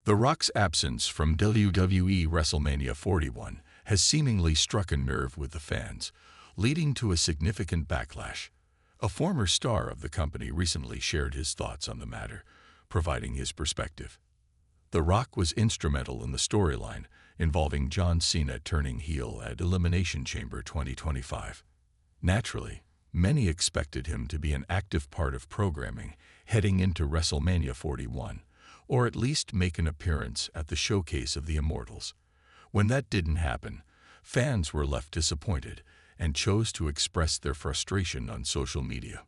The Rock's absence from WWE WrestleMania 41 has seemingly struck a nerve with the fans, leading to a significant backlash. A former star of the company recently shared his thoughts on the matter, providing his perspective. The Rock was instrumental in the storyline involving John Cena turning heel at Elimination Chamber 2025. Naturally, many expected him to be an active part of programming heading into WrestleMania 41, or at least make an appearance at the Showcase of the Immortals. When that didn't happen, fans were left disappointed and chose to express their frustration on social media.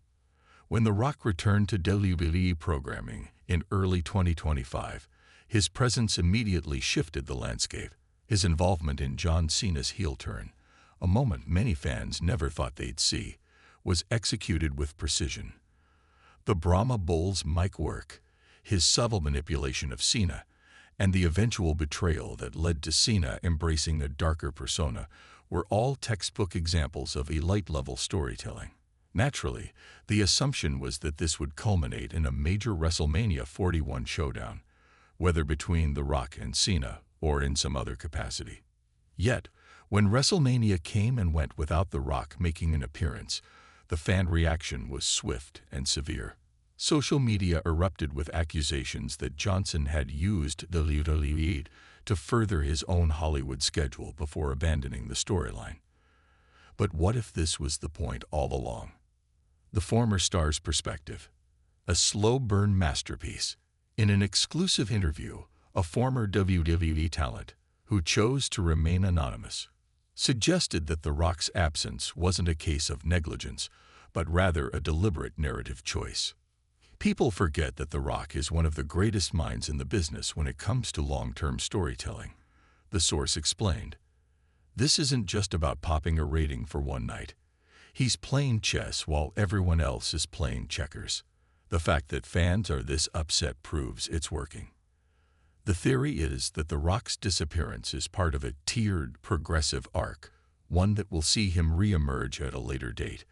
When The Rock returned to WWE programming in early 2025, his presence immediately shifted the landscape. His involvement in John Cena's heel turn, a moment many fans never thought they'd see, was executed with precision. The Brahma Bull's mic work, his subtle manipulation of Cena, and the eventual betrayal that led to Cena embracing a darker persona were all textbook examples of elite-level storytelling. Naturally, the assumption was that this would culminate in a major WrestleMania 41 showdown, whether between The Rock and Cena or in some other capacity. Yet, when WrestleMania came and went without The Rock making an appearance, the fan reaction was swift and severe. Social media erupted with accusations that Johnson had used WWE to further his own Hollywood schedule before abandoning the storyline. But what if this was the point all along? The former star's perspective. A slow-burn masterpiece. In an exclusive interview, a former WWE talent, who chose to remain anonymous, suggested that The Rock's absence wasn't a case of negligence, but rather a deliberate narrative choice. People forget that The Rock is one of the greatest minds in the business when it comes to long-term storytelling. The source explained, "This isn't just about popping a rating for one night. He's playing chess while everyone else is playing checkers. The fact that fans are this upset proves it's working." The theory is that The Rock's disappearance is part of a tiered, progressive arc, one that will see him re-emerge at a later date,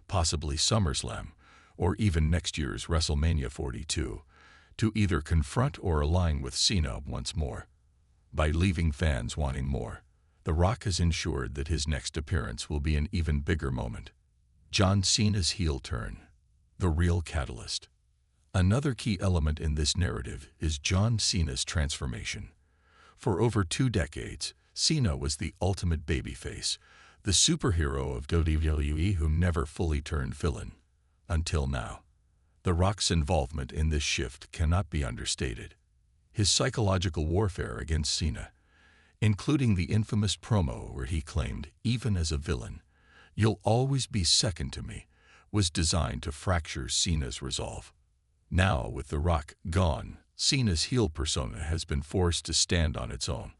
possibly SummerSlam, or even next year's WrestleMania 42, to either confront or align with Cena once more. By leaving fans wanting more, The Rock has ensured that his next appearance will be an even bigger moment. John Cena's heel turn, the real catalyst. Another key element in this narrative is John Cena's transformation. For over 2 decades, Cena was the ultimate babyface, the superhero of WWE who never fully turned villain. Until now, The Rock's involvement in this shift cannot be understated. His psychological warfare against Cena, including the infamous promo where he claimed, even as a villain, "You'll always be second to me," was designed to fracture Cena's resolve. Now, with The Rock gone, Cena's heel persona has been forced to stand on its own,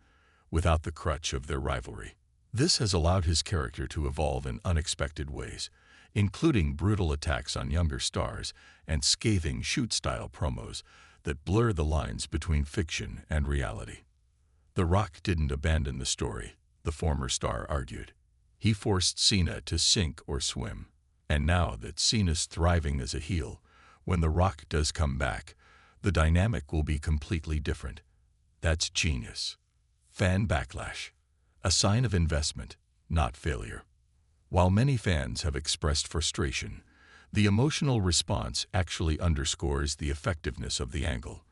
without the crutch of their rivalry. This has allowed his character to evolve in unexpected ways, including brutal attacks on younger stars and scathing shoot-style promos that blur the lines between fiction and reality. The Rock didn't abandon the story, the former star argued. He forced Cena to sink or swim. And now that Cena's thriving as a heel, when The Rock does come back, the dynamic will be completely different. That's genius. Fan backlash. A sign of investment, not failure. While many fans have expressed frustration, the emotional response actually underscores the effectiveness of the angle.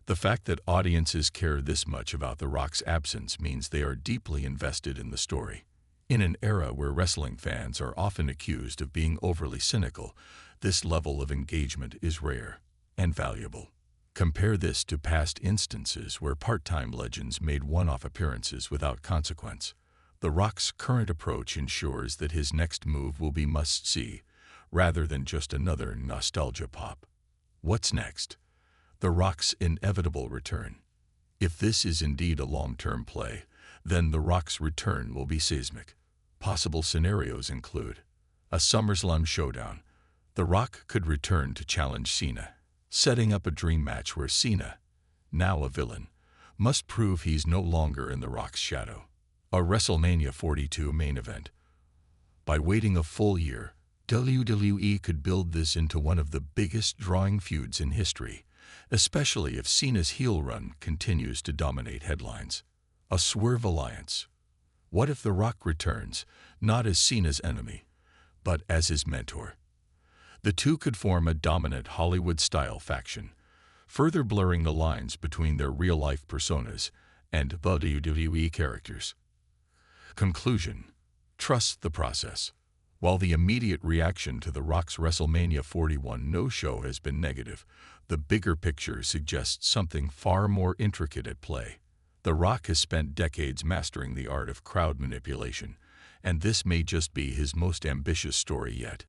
The fact that audiences care this much about The Rock's absence means they are deeply invested in the story. In an era where wrestling fans are often accused of being overly cynical, this level of engagement is rare and valuable. Compare this to past instances where part-time legends made one-off appearances without consequence. The Rock's current approach ensures that his next move will be must-see, rather than just another nostalgia pop. What's next? The Rock's inevitable return. If this is indeed a long-term play, then The Rock's return will be seismic. Possible scenarios include a SummerSlam showdown. The Rock could return to challenge Cena, setting up a dream match where Cena, now a villain, must prove he's no longer in The Rock's shadow. A WrestleMania 42 main event. By waiting a full year, WWE could build this into one of the biggest drawing feuds in history, especially if Cena's heel run continues to dominate headlines. A Swerve Alliance. What if The Rock returns, not as Cena's enemy, but as his mentor? The two could form a dominant Hollywood-style faction, further blurring the lines between their real-life personas and WWE characters. Conclusion: trust the process. While the immediate reaction to The Rock's WrestleMania 41 no-show has been negative, the bigger picture suggests something far more intricate at play. The Rock has spent decades mastering the art of crowd manipulation, and this may just be his most ambitious story yet.